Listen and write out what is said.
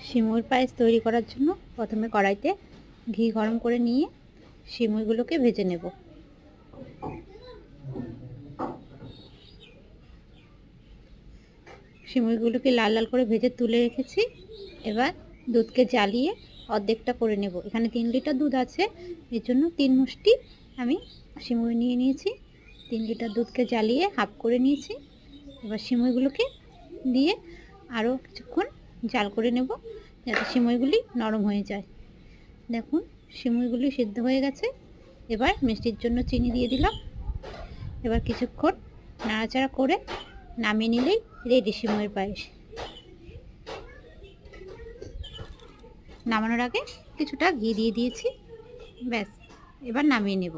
সিমুইর পায়েস তৈরি করার জন্য প্রথমে কড়াইতে ঘি গরম করে নিয়ে সিমুইগুলোকে ভেজে নেব। সিমুইগুলোকে লাল লাল করে ভেজে তুলে রেখেছি। এবার দুধকে জ্বালিয়ে অর্ধেকটা করে নেব। এখানে 3 লিটার দুধ আছে, এর জন্য 3 মুষ্টি আমি সিমুই নিয়ে নিয়েছি। 3 লিটার দুধকে জ্বালিয়ে হাফ করে নিয়েছি। এবার সিমুইগুলোকে দিয়ে আরও কিছুক্ষণ জাল করে নেব যাতে সিমুইগুলি নরম হয়ে যায়। দেখুন সিমুইগুলি সিদ্ধ হয়ে গেছে। এবার মিষ্টির জন্য চিনি দিয়ে দিলাম। এবার কিছুক্ষণ নাড়াচাড়া করে নামিয়ে নিলেই রেডি সিমুইয়ের পায়েস। নামানোর আগে কিছুটা ঘি দিয়ে দিয়েছি, ব্যাস এবার নামিয়ে নেব।